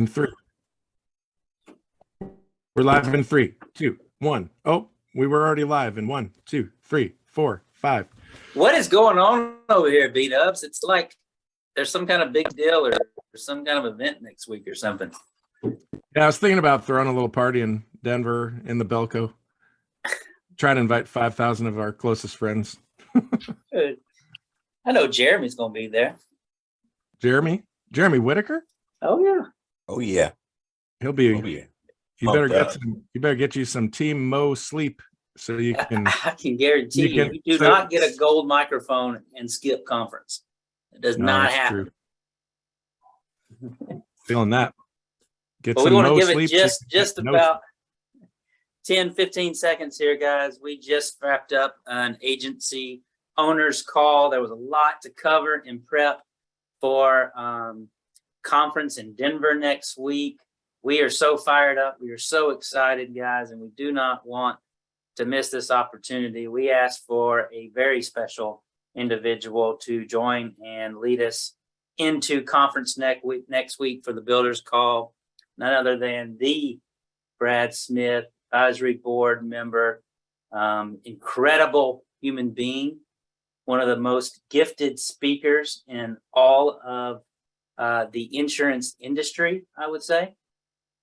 In three. We're live in 3, 2, 1. Oh, we were already live in 1, 2, 3, 4, 5. What is going on over here, B-Dubs? It's like there's some kind of big deal or some kind of event next week or something. Yeah, I was thinking about throwing a little party in Denver in the Belco. Try to invite 5,000 of our closest friends. Good. I know Jeremy's going to be there. Jeremy Whitaker? Oh yeah. Oh yeah. He'll be. Oh yeah. You better get you some Team Mo sleep so you can. I can guarantee you do not get a gold microphone and skip conference. It does not happen. Feeling that. Get but some we want to give sleep it just about 10, 15 seconds here, guys. We just wrapped up an agency owner's call. There was a lot to cover in prep for conference in Denver next week. We are so fired up. We are so excited, guys, and we do not want to miss this opportunity. We asked for a very special individual to join and lead us into conference next week for the Builders Call. None other than the Brad Smith, advisory board member, incredible human being, one of the most gifted speakers in all of the insurance industry, I would say,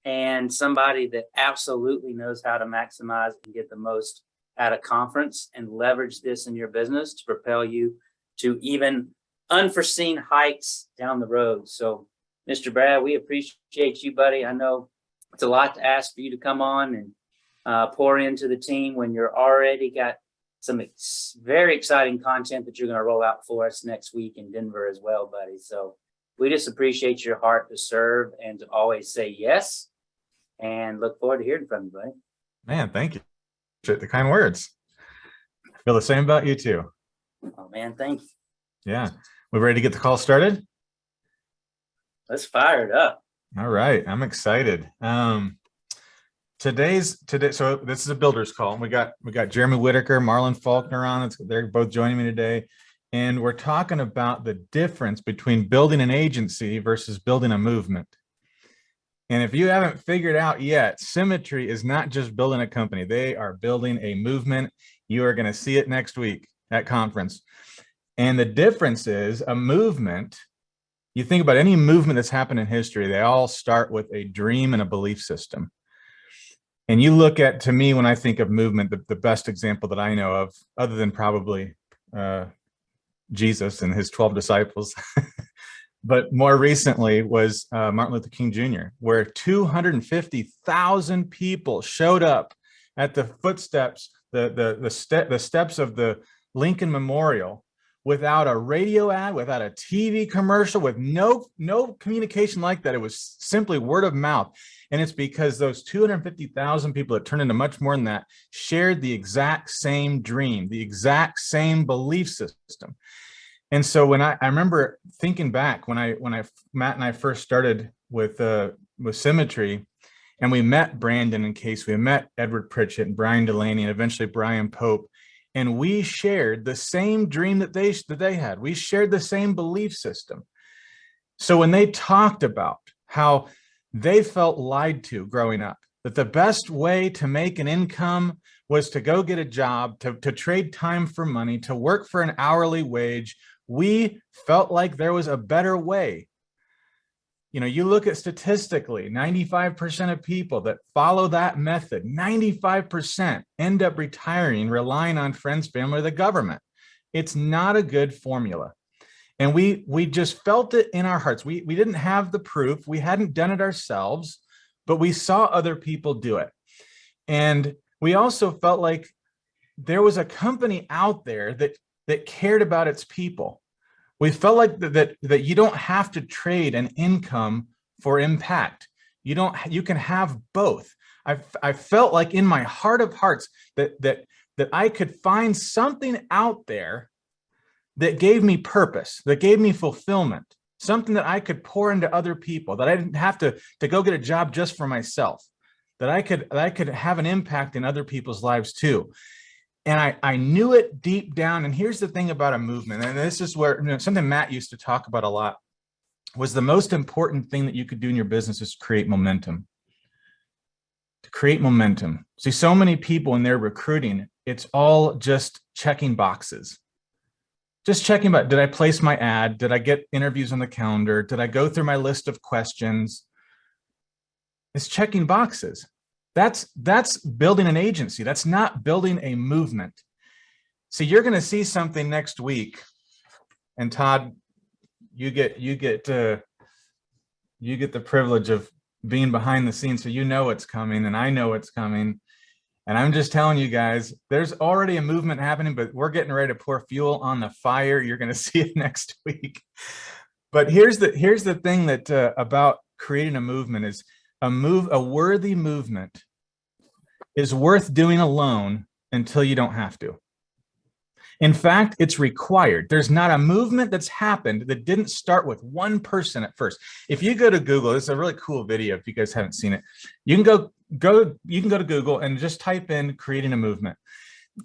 and somebody that absolutely knows how to maximize and get the most out of conference and leverage this in your business to propel you to even unforeseen heights down the road. So, Mr. Brad, we appreciate you, buddy. I know it's a lot to ask for you to come on and pour into the team when you're already got some very exciting content that you're going to roll out for us next week in Denver as well, buddy. So we just appreciate your heart to serve and to always say yes, and look forward to hearing from you, buddy. Man, thank you. The kind words. I feel the same about you too. Oh man, thank you. Yeah. We ready to get the call started? Let's fire it up. All right. I'm excited. So this is a builder's call. We got Jeremy Whitaker, Marlon Faulkner on. They're both joining me today. And we're talking about the difference between building an agency versus building a movement. And if you haven't figured out yet, Symmetry is not just building a company. They are building a movement. You are going to see it next week at conference. And the difference is a movement. You think about any movement that's happened in history, they all start with a dream and a belief system. And you look at, to me, when I think of movement, the best example that I know of, other than probably Jesus and his 12 disciples, but more recently was Martin Luther King Jr., where 250,000 people showed up at the footsteps, the steps of the Lincoln Memorial without a radio ad, without a TV commercial, with no communication like that. It was simply word of mouth. And it's because those 250,000 people that turned into much more than that shared the exact same dream, the exact same belief system. And so when I remember thinking back when Matt and I first started with Symmetry, and we met Brandon and Case, we met Edward Pritchett and Brian Delaney, and eventually Brian Pope, and we shared the same dream that they had. We shared the same belief system. So when they talked about how they felt lied to growing up, that the best way to make an income was to go get a job, to trade time for money, to work for an hourly wage, we felt like there was a better way. You know, you look at statistically, 95% of people that follow that method, 95% end up retiring, relying on friends, family, or the government. It's not a good formula. And we just felt it in our hearts. We didn't have the proof. We hadn't done it ourselves, but we saw other people do it. And we also felt like there was a company out there that cared about its people. We felt like that you don't have to trade an income for impact. You can have both. I felt like in my heart of hearts that I could find something out there that gave me purpose, that gave me fulfillment, something that I could pour into other people, that I didn't have to go get a job just for myself, that I could have an impact in other people's lives too. And I knew it deep down. And here's the thing about a movement, and this is where something Matt used to talk about a lot, was the most important thing that you could do in your business is create momentum. To create momentum. See, so many people when they're recruiting, it's all just checking boxes. Just checking about, did I place my ad? Did I get interviews on the calendar? Did I go through my list of questions? It's checking boxes. That's building an agency. That's not building a movement. So you're going to see something next week, and Todd, you get the privilege of being behind the scenes, so you know it's coming, and I know it's coming. And I'm just telling you guys, there's already a movement happening, but we're getting ready to pour fuel on the fire. You're going to see it next week. But here's the thing that about creating a movement is a worthy movement is worth doing alone until you don't have to. In fact, it's required. There's not a movement that's happened that didn't start with one person at first. If you go to Google, this is a really cool video if you guys haven't seen it. You can go to Google and just type in creating a movement.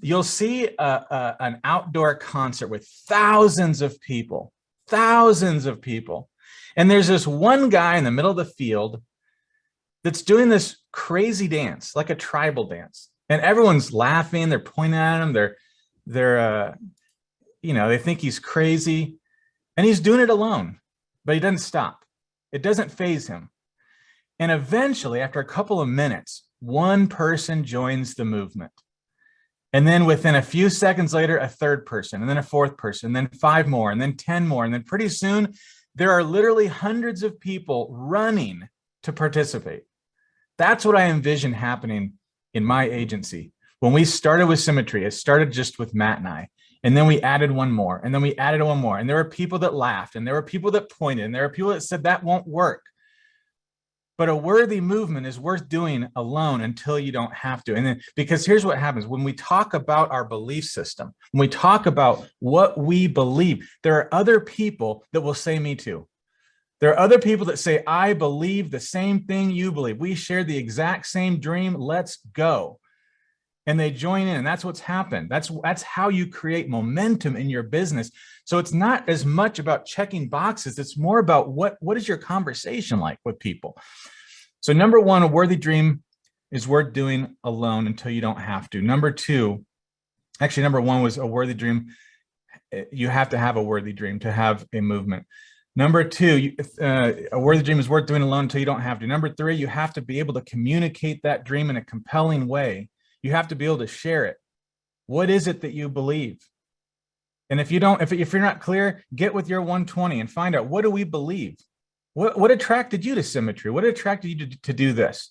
You'll see an outdoor concert with thousands of people. And there's this one guy in the middle of the field that's doing this crazy dance, like a tribal dance. And everyone's laughing, they're pointing at him, they think he's crazy, and he's doing it alone, but he doesn't stop. It doesn't faze him. And eventually, after a couple of minutes, one person joins the movement. And then within a few seconds later, a third person, and then a fourth person, and then 5 more, and then 10 more. And then pretty soon, there are literally hundreds of people running to participate. That's what I envision happening in my agency. When we started with Symmetry, it started just with Matt and I, and then we added one more, and then we added one more. And there were people that laughed, and there were people that pointed, and there were people that said that won't work. But a worthy movement is worth doing alone until you don't have to. And then, because here's what happens when we talk about our belief system, when we talk about what we believe, there are other people that will say, me too. There are other people that say, I believe the same thing you believe. We share the exact same dream. Let's go. And they join in, and that's what's happened. That's how you create momentum in your business. So it's not as much about checking boxes. It's more about what is your conversation like with people. So number one, a worthy dream is worth doing alone until you don't have to. Number one was a worthy dream. You have to have a worthy dream to have a movement. Number two, a worthy dream is worth doing alone until you don't have to. Number three, you have to be able to communicate that dream in a compelling way. You have to be able to share it. What is it that you believe? And if you're not clear, get with your 120 and find out, what do we believe? What attracted you to Symmetry? What attracted you to do this?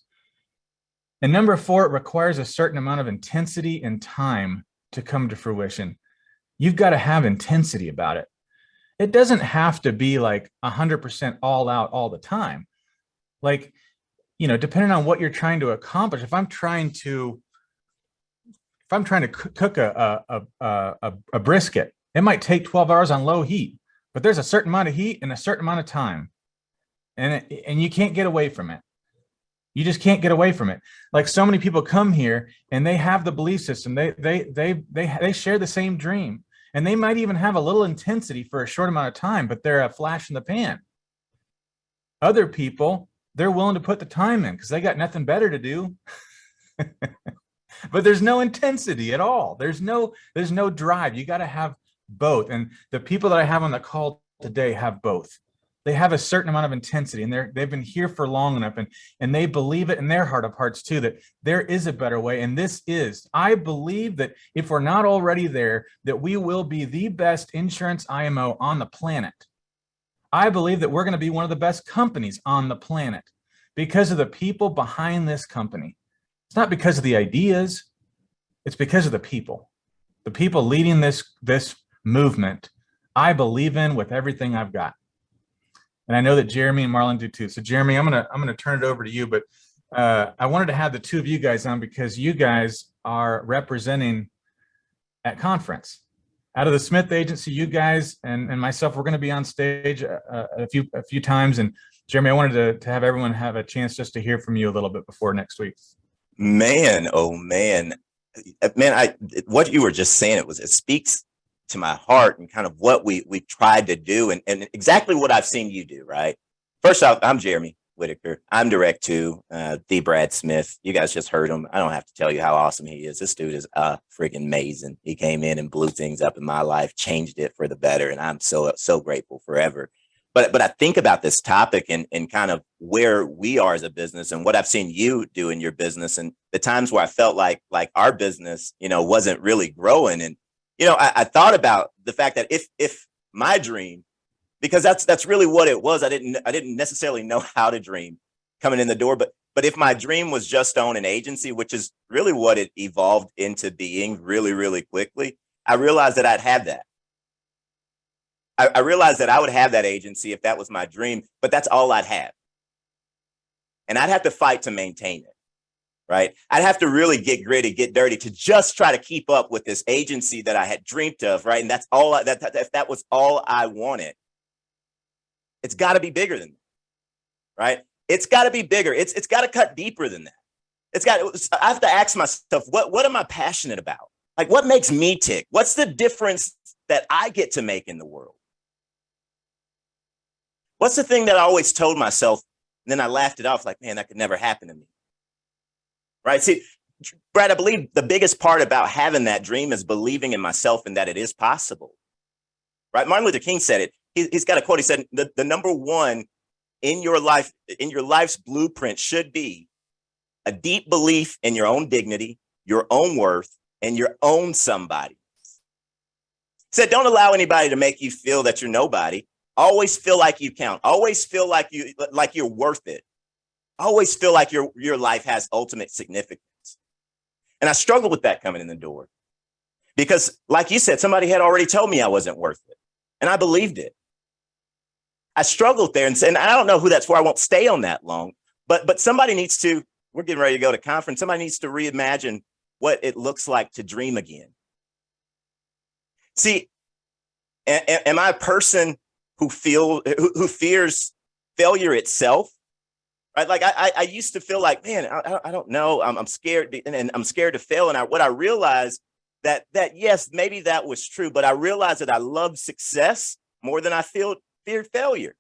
And number four, it requires a certain amount of intensity and time to come to fruition. You've got to have intensity about it. It doesn't have to be like 100% all out all the time. Like, depending on what you're trying to accomplish, if I'm trying to cook a brisket, it might take 12 hours on low heat, but there's a certain amount of heat and a certain amount of time, and you can't get away from it. You just can't get away from it. Like, so many people come here and they have the belief system. They share the same dream, and they might even have a little intensity for a short amount of time, but they're a flash in the pan. Other people, they're willing to put the time in because they got nothing better to do. But there's no intensity at all. There's no drive. You got to have both. And the people that I have on the call today have both. They have a certain amount of intensity, and they've been here for long enough, and they believe it in their heart of hearts too, that there is a better way. And I believe that if we're not already there, that we will be the best insurance IMO on the planet. I believe that we're going to be one of the best companies on the planet because of the people behind this company. It's not because of the ideas. It's because of the people leading this movement. I believe in with everything I've got. And I know that Jeremy and Marlon do too. So Jeremy, I'm gonna turn it over to you, but I wanted to have the two of you guys on because you guys are representing at conference. Out of the Smith Agency, you guys and myself, we're going to be on stage a few times. And Jeremy, I wanted to have everyone have a chance just to hear from you a little bit before next week. Man, oh man, what you were just saying, it speaks to my heart and kind of what we tried to do and exactly what I've seen you do, right? First off, I'm Jeremy Whitaker. I'm Direct 2, the Brad Smith. You guys just heard him. I don't have to tell you how awesome he is. This dude is freaking amazing. He came in and blew things up in my life, changed it for the better, and I'm so grateful forever. But I think about this topic and kind of where we are as a business and what I've seen you do in your business and the times where I felt like our business, wasn't really growing. And, I thought about the fact that if my dream, because that's really what it was. I didn't necessarily know how to dream coming in the door, but if my dream was just to own an agency, which is really what it evolved into being really, really quickly, I realized that I'd have that. I realized that I would have that agency if that was my dream, but that's all I'd have. And I'd have to fight to maintain it, right? I'd have to really get gritty, get dirty to just try to keep up with this agency that I had dreamed of, right? And that's all, if that was all I wanted, it's got to be bigger than that, right? It's got to be bigger. It's got to cut deeper than that. I have to ask myself, what am I passionate about? Like, what makes me tick? What's the difference that I get to make in the world? What's the thing that I always told myself, and then I laughed it off like, man, that could never happen to me, right? See, Brad, I believe the biggest part about having that dream is believing in myself and that it is possible, right? Martin Luther King said it. He's got a quote. He said, the number one in your life, in your life's blueprint should be a deep belief in your own dignity, your own worth, and your own somebody. He said, don't allow anybody to make you feel that you're nobody. Always feel like you count. Always feel like you're worth it. Always feel like your life has ultimate significance. And I struggled with that coming in the door because, like you said, somebody had already told me I wasn't worth it, and I believed it. I struggled there, and I don't know who that's for. I won't stay on that long, but somebody needs to. We're getting ready to go to conference. Somebody needs to reimagine what it looks like to dream again. See, am I a person who fears failure itself? Right? Like I used to feel like, man, I don't know. I'm scared, and I'm scared to fail. And what I realized that yes, maybe that was true, but I realized that I love success more than I fear failure.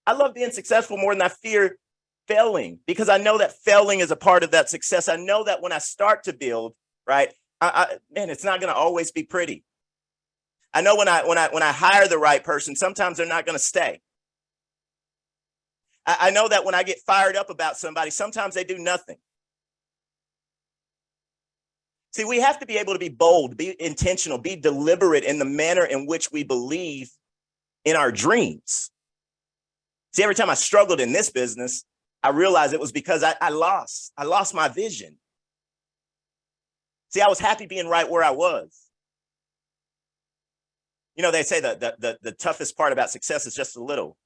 I love being successful more than I fear failing, because I know that failing is a part of that success. I know that when I start to build, right, man, it's not going to always be pretty. I know when I hire the right person, sometimes they're not going to stay. I know that when I get fired up about somebody, sometimes they do nothing. See, we have to be able to be bold, be intentional, be deliberate in the manner in which we believe in our dreams. See, every time I struggled in this business, I realized it was because I lost my vision. See, I was happy being right where I was. They say the toughest part about success is just a little,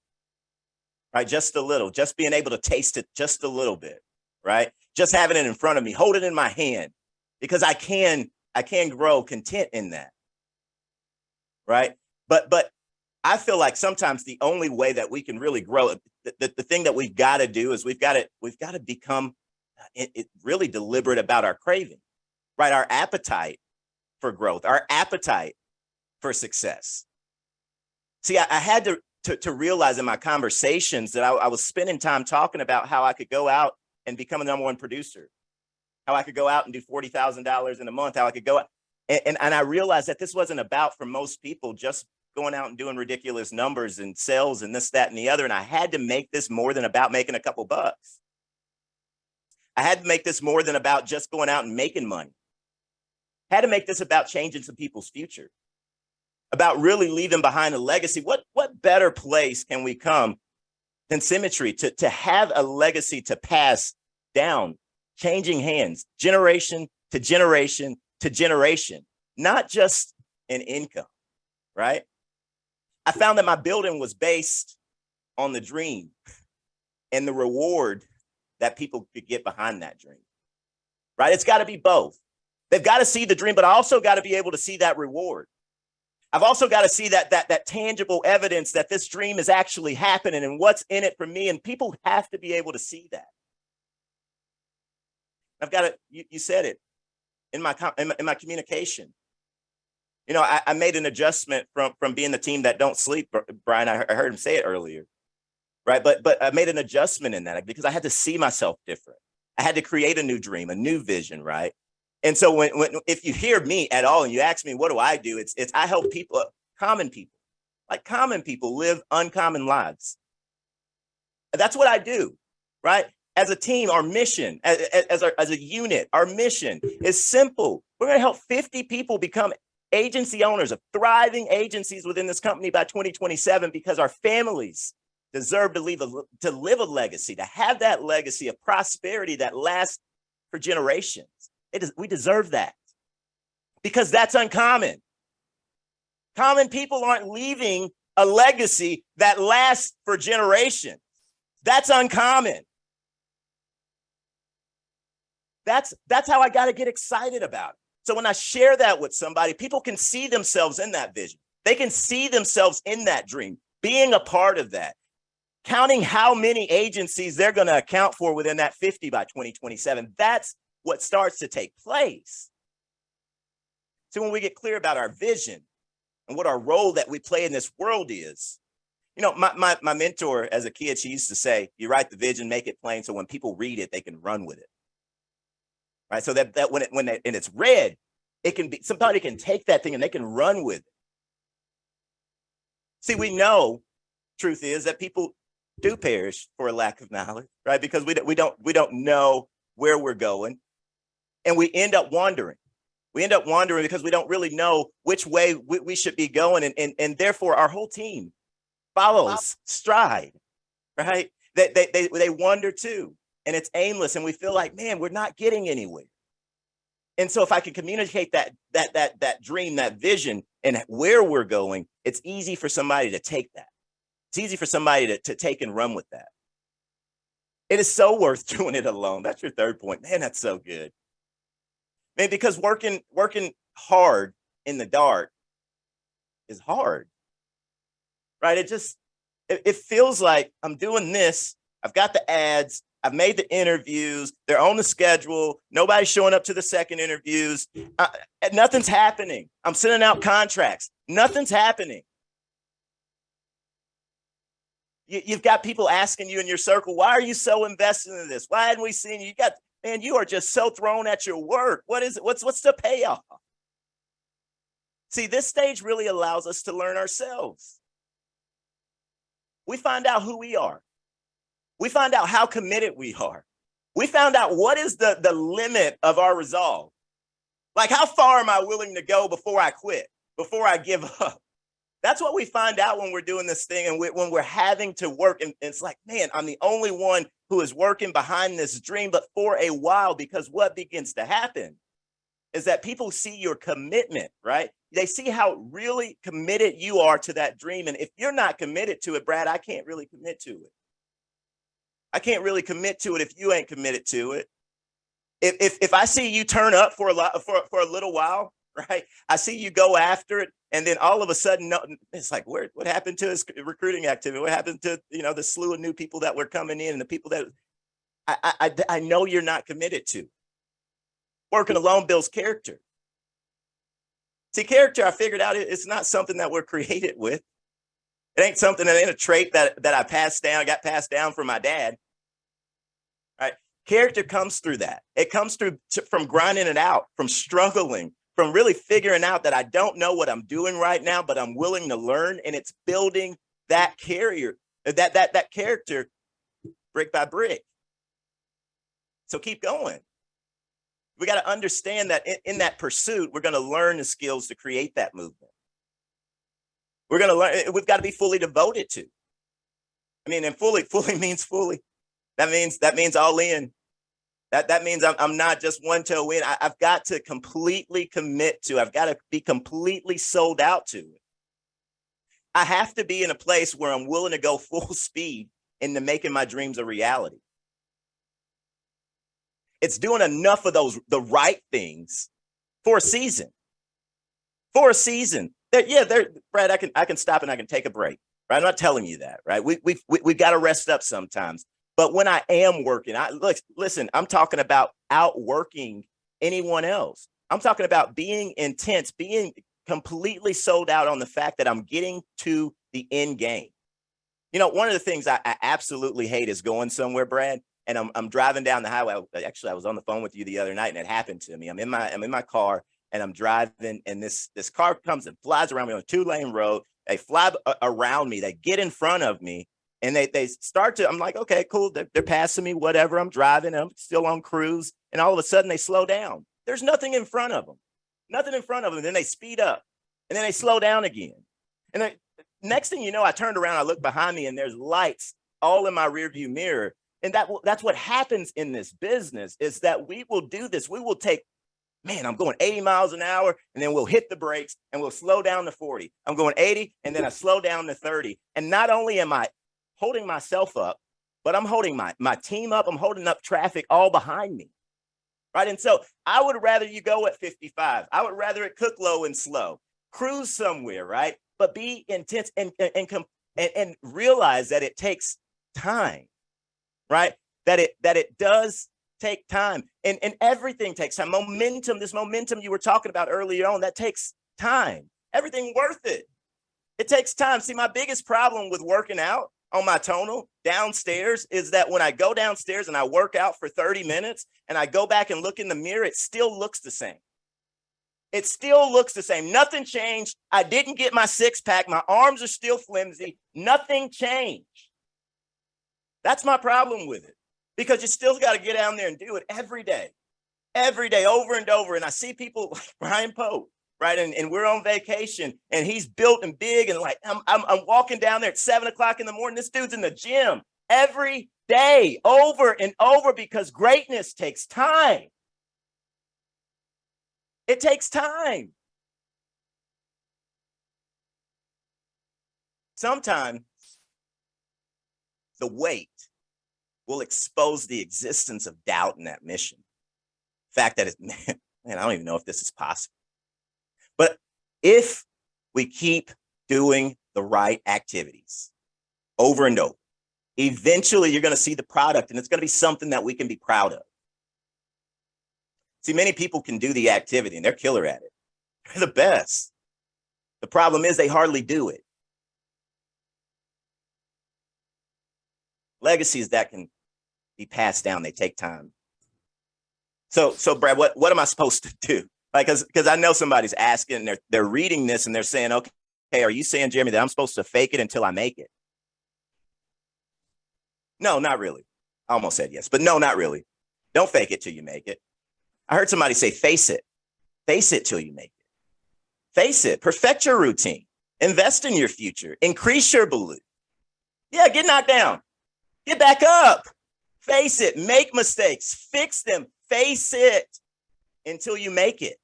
right? Just a little, just being able to taste it just a little bit, right? Just having it in front of me, hold it in my hand, because I can grow content in that, right? But I feel like sometimes the only way that we can really grow, the thing that we've got to do is we've got to become really deliberate about our craving, right? Our appetite for growth, our appetite for success. See, I had to realize in my conversations that I was spending time talking about how I could go out and become a #1 producer, how I could go out and do $40,000 in a month, how I could go out. And I realized that this wasn't about, for most people, just going out and doing ridiculous numbers and sales and this, that, and the other. And I had to make this more than about making a couple bucks. I had to make this more than about just going out and making money. I had to make this about changing some people's future, about really leaving behind a legacy. What better place can we come than Symmetry to have a legacy to pass down, changing hands, generation to generation to generation, not just in income, right? I found that my building was based on the dream and the reward that people could get behind that dream, right? It's got to be both. They've got to see the dream, but I also got to be able to see that reward. I've also got to see that tangible evidence that this dream is actually happening and what's in it for me. And people have to be able to see that. I've got to, you said it, in my communication. You know, I made an adjustment from being the team that don't sleep. Brian, I heard him say it earlier, right? But I made an adjustment in that because I had to see myself different. I had to create a new dream, a new vision, right? And so when if you hear me at all and you ask me, what do? It's I help people, common people, like common people live uncommon lives. That's what I do, right? As a team, our mission, as a unit, our mission is simple. We're going to help 50 people become agency owners of thriving agencies within this company by 2027, because our families deserve to live a legacy, to have that legacy of prosperity that lasts for generations. We deserve that, because that's uncommon. Common people aren't leaving a legacy that lasts for generations. That's uncommon. That's how I got to get excited about it. So when I share that with somebody, people can see themselves in that vision. They can see themselves in that dream, being a part of that, counting how many agencies they're going to account for within that 50 by 2027. That's what starts to take place. So when we get clear about our vision and what our role that we play in this world is, you know, my mentor as a kid, she used to say, you write the vision, make it plain, so when people read it, they can run with it. Right. So that when it's read, it can be, somebody can take that thing and they can run with it. See, we know, truth is that people do perish for a lack of knowledge, right? Because we don't know where we're going, and we end up wandering. We end up wandering because we don't really know which way we should be going, and therefore our whole team follows stride, right? They wander too. And it's aimless, and we feel like, man, we're not getting anywhere. And so if I can communicate that dream, that vision, and where we're going, it's easy for somebody to take that. It's easy for somebody to take and run with that. It is so worth doing it alone. That's your third point. Man, that's so good. Man, because working hard in the dark is hard, right? It feels like I'm doing this. I've got the ads. I've made the interviews. They're on the schedule. Nobody's showing up to the second interviews. Nothing's happening. I'm sending out contracts. Nothing's happening. You've got people asking you in your circle, why are you so invested in this? Why hadn't we seen you? Man, you are just so thrown at your work. What is it? What's the payoff? See, this stage really allows us to learn ourselves. We find out who we are. We find out how committed we are. We found out what is the limit of our resolve. Like, how far am I willing to go before I quit, before I give up? That's what we find out when we're doing this thing, and when we're having to work. And it's like, man, I'm the only one who is working behind this dream, but for a while, because what begins to happen is that people see your commitment, right? They see how really committed you are to that dream. And if you're not committed to it, Brad, I can't really commit to it. I can't really commit to it if you ain't committed to it. If I see you turn up for a little while, right? I see you go after it, and then all of a sudden, it's like, what happened to his recruiting activity? What happened to, the slew of new people that were coming in, and the people that I know you're not committed to. Working alone builds character. See, character, I figured out, it's not something that we're created with. It ain't something that ain't a trait that I got passed down from my dad. Right? Character comes through that. It comes from grinding it out, from struggling, from really figuring out that I don't know what I'm doing right now, but I'm willing to learn. And it's building that that character brick by brick. So keep going. We got to understand that in that pursuit, we're going to learn the skills to create that movement. We're going to learn. We've got to be fully devoted to. I mean, and fully means fully. That means all in. That means I'm not just one toe in. I've got to completely commit to. I've got to be completely sold out to it. I have to be in a place where I'm willing to go full speed into making my dreams a reality. It's doing enough of the right things for a season. For a season. Brad, I can stop and I can take a break. Right? I'm not telling you that, right? We've got to rest up sometimes. But when I am working, listen, I'm talking about outworking anyone else. I'm talking about being intense, being completely sold out on the fact that I'm getting to the end game. You know, one of the things I absolutely hate is going somewhere, Brad, and I'm driving down the highway. Actually, I was on the phone with you the other night, and it happened to me. I'm in my car, and I'm driving, and this car comes and flies around me on a 2-lane road. They fly around me. They get in front of me, and they start to. I'm like, okay, cool. They're passing me. Whatever. I'm driving. I'm still on cruise, and all of a sudden they slow down. There's nothing in front of them. Nothing in front of them. Then they speed up, and then they slow down again, and next thing you know, I turned around, I look behind me, and there's lights all in my rearview mirror. And that's what happens in this business, is that we will do this. We will take, man, I'm going 80 miles an hour, and then we'll hit the brakes and we'll slow down to 40. I'm going 80, and then I slow down to 30. And not only am I holding myself up, but I'm holding my team up. I'm holding up traffic all behind me. Right. And so I would rather you go at 55. I would rather it cook low and slow, cruise somewhere, right? But be intense and realize that it takes time, right? That it does take time, and everything takes time. Momentum, this momentum you were talking about earlier on, that takes time. Everything worth it. It takes time. See, my biggest problem with working out on my tonal downstairs is that when I go downstairs and I work out for 30 minutes and I go back and look in the mirror, it still looks the same. It still looks the same. Nothing changed. I didn't get my 6-pack. My arms are still flimsy. Nothing changed. That's my problem with it, because you still got to get down there and do it every day, over and over. And I see people like Brian Pope, right? And we're on vacation, and he's built and big, and like I'm walking down there at 7 o'clock in the morning. This dude's in the gym every day, over and over, because greatness takes time. It takes time. Sometimes the weight will expose the existence of doubt in that mission. The fact that it's, man, I don't even know if this is possible. But if we keep doing the right activities over and over, eventually you're going to see the product, and it's going to be something that we can be proud of. See, many people can do the activity, and they're killer at it. They're the best. The problem is they hardly do it. Legacies that can be passed down, they take time. So Brad, what am I supposed to do? Like, because I know somebody's asking, and they're reading this, and they're saying, okay, are you saying, Jeremy, that I'm supposed to fake it until I make it? No, not really. I almost said yes, but no, not really. Don't fake it till you make it. I heard somebody say, face it. Face it till you make it. Face it. Perfect your routine. Invest in your future. Increase your belief. Yeah, get knocked down. Get back up. Face it. Make mistakes. Fix them. Face it until you make it.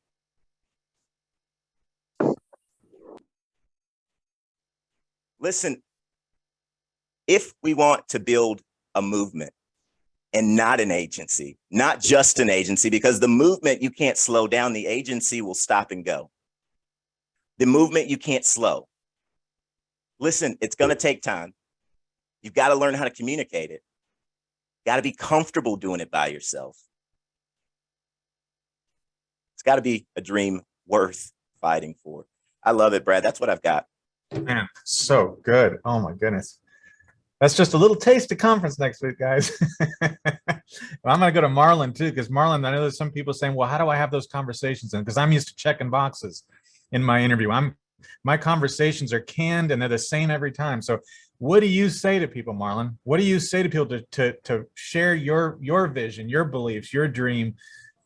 Listen, if we want to build a movement, and not an agency, not just an agency, because the movement you can't slow down, the agency will stop and go. The movement you can't slow. Listen, it's going to take time. You've got to learn how to communicate it. You got to be comfortable doing it by yourself. It's got to be a dream worth fighting for. I love it, Brad. That's what I've got. Man, so good. Oh my goodness. That's just a little taste of conference next week, guys. I'm going to go to Marlon too, because Marlon, I know there's some people saying, well, how do I have those conversations? And because I'm used to checking boxes in my interview. My conversations are canned, and they're the same every time. So what do you say to people, Marlon? What do you say to people to share your vision, your beliefs, your dream,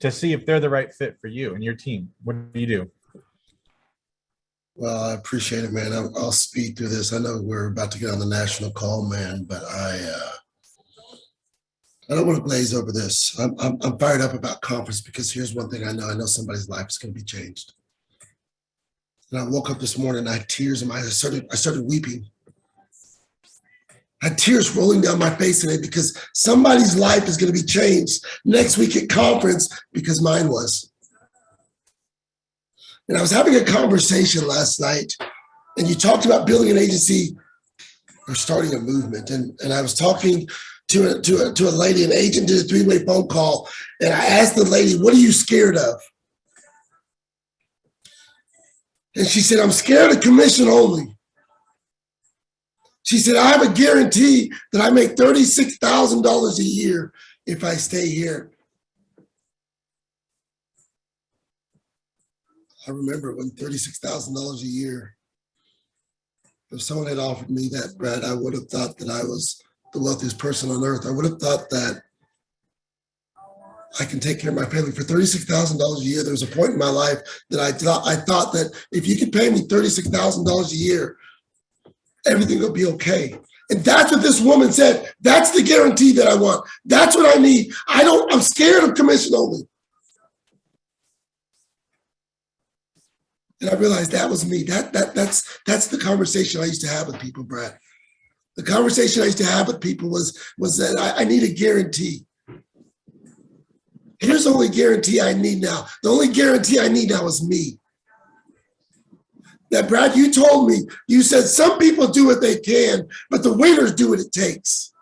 to see if they're the right fit for you and your team? What do you do? Well, I appreciate it, man. I'll speed through this. I know we're about to get on the national call, man, but I don't want to glaze over this. I'm fired up about conference, because here's one thing I know. I know somebody's life is going to be changed. And I woke up this morning, and I had tears in my eyes. I started weeping. I had tears rolling down my face today, because somebody's life is going to be changed next week at conference, because mine was. And I was having a conversation last night, and you talked about building an agency or starting a movement. And I was talking to a lady, an agent did a 3-way phone call, and I asked the lady, what are you scared of? And she said, I'm scared of commission only. She said, I have a guarantee that I make $36,000 a year if I stay here. I remember when $36,000 a year, if someone had offered me that, Brad, I would have thought that I was the wealthiest person on earth. I would have thought that I can take care of my family for $36,000 a year. There was a point in my life that I thought that if you could pay me $36,000 a year, everything will be okay. And that's what this woman said. That's the guarantee that I want. That's what I need. I'm scared of commission only. And I realized that was me. That's the conversation I used to have with people, Brad. The conversation I used to have with people was that I need a guarantee. Here's the only guarantee I need now. The only guarantee I need now is me. That, Brad, you told me, you said some people do what they can, but the winners do what it takes.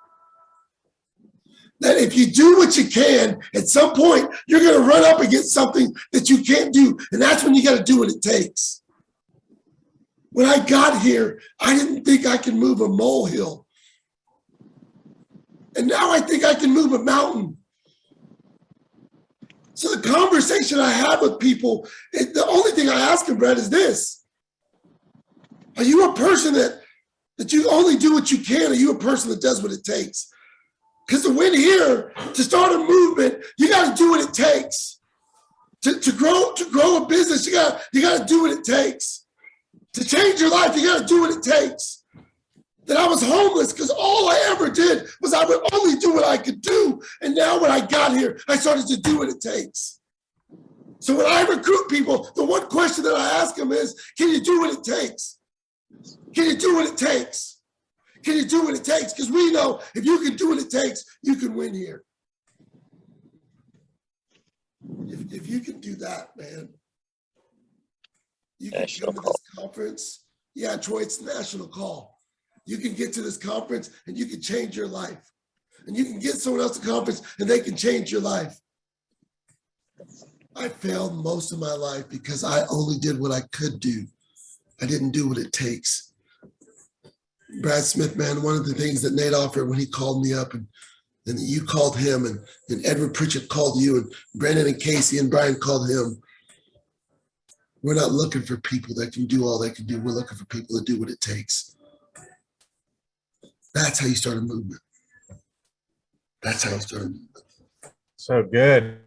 That if you do what you can, at some point, you're going to run up against something that you can't do. And that's when you got to do what it takes. When I got here, I didn't think I could move a molehill. And now I think I can move a mountain. So the conversation I have with people, the only thing I ask them, Brad, is this. Are you a person that you only do what you can? Or are you a person that does what it takes? Because to win here, to start a movement, you got to do what it takes. To grow a business, you got to do what it takes. To change your life, you got to do what it takes. That I was homeless because all I ever did was I would only do what I could do. And now when I got here, I started to do what it takes. So when I recruit people, the one question that I ask them is, can you do what it takes? Can you do what it takes? Can you do what it takes? Because we know if you can do what it takes, you can win here. If you can do that, man, you can come to this conference. Yeah, Troy, it's a national call. You can get to this conference and you can change your life. And you can get someone else to the conference and they can change your life. I failed most of my life because I only did what I could do. I didn't do what it takes. Brad Smith, man, one of the things that Nate offered when he called me up and you called him and Edward Pritchett called you and Brandon and Casey and Brian called him. We're not looking for people that can do all they can do. We're looking for people that do what it takes. That's how you start a movement. That's how you start a movement. So good.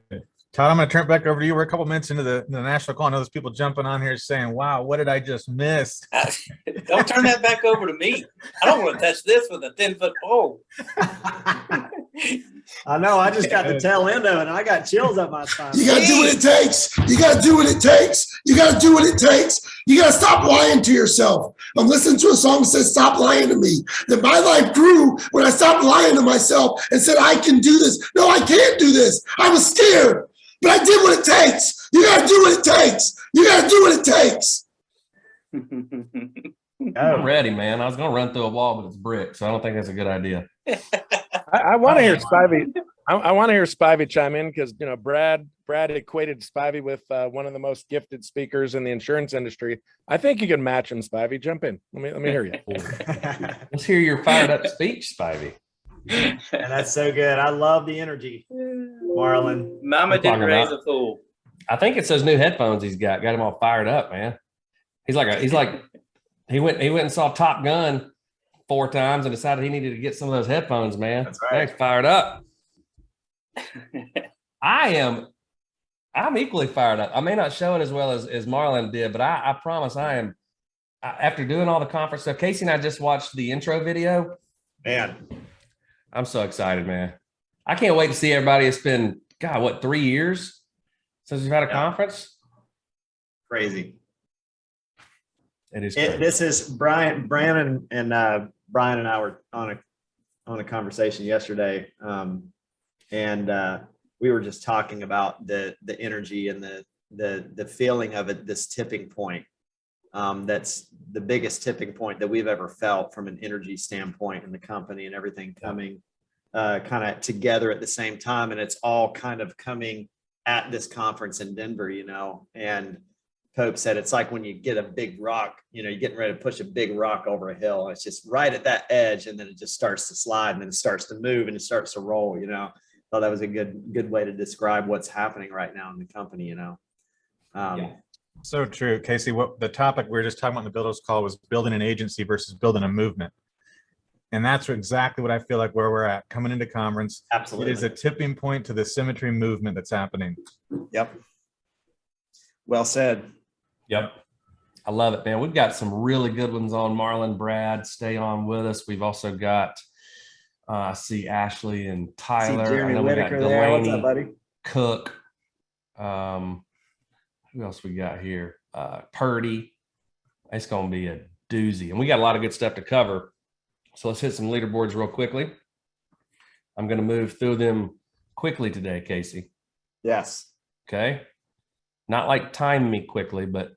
Todd, I'm going to turn it back over to you. We're a couple minutes into the national call. I know there's people jumping on here saying, wow, what did I just miss? Don't turn that back over to me. I don't want to touch this with a 10-foot pole. I know. I just got the tail end of it, and I got chills up my spine. You got to do what it takes. You got to do what it takes. You got to do what it takes. You got to stop lying to yourself. I'm listening to a song that says, stop lying to me. That my life grew when I stopped lying to myself and said, I can do this. No, I can't do this. I was scared. But I did what it takes. You got to do what it takes. You got to do what it takes. I'm ready, man. I was going to run through a wall, but it's brick, so I don't think that's a good idea. I want to hear Spivey. I want to hear Spivey chime in because Brad equated Spivey with one of the most gifted speakers in the insurance industry. I think you can match him, Spivey. Jump in. Let me hear you. Let's hear your fired up speech, Spivey. And that's so good. I love the energy, Marlon. Mama didn't raise a fool. I think it's those new headphones he's got him all fired up, man. He went and saw Top Gun 4 times and decided he needed to get some of those headphones, man. That's right. He's fired up. I'm equally fired up. I may not show it as well as Marlon did, but I promise I am. After doing all the conference stuff, Casey and I just watched the intro video. Man, I'm so excited, man. I can't wait to see everybody. It's been, 3 years since we've had a conference? Crazy. It is crazy. This is Brian and Brian and I were on a conversation yesterday. And we were just talking about the energy and the feeling of it, this tipping point. That's the biggest tipping point that we've ever felt from an energy standpoint in the company, and everything coming kind of together at the same time. And it's all kind of coming at this conference in Denver, and Pope said, it's like when you get a big rock, you know, you're getting ready to push a big rock over a hill. It's just right at that edge, and then it just starts to slide, and then it starts to move, and it starts to roll. You know, thought that was a good way to describe what's happening right now in the company. You know, So true, Casey. What the topic we were just talking about in the builders call was building an agency versus building a movement. And that's exactly what I feel like where we're at coming into conference. Absolutely. It is a tipping point to the Symmetry movement that's happening. Yep. Well said. Yep. I love it, man. We've got some really good ones on. Marlon, Brad, stay on with us. We've also got, I see Ashley and Tyler. Jeremy I know we got Whitaker there. What's up, Delaney, buddy? Cook. Who else we got here? Purdy. It's going to be a doozy. And we got a lot of good stuff to cover. So let's hit some leaderboards real quickly. I'm going to move through them quickly today, Casey. Yes. Okay. Not like time me quickly, but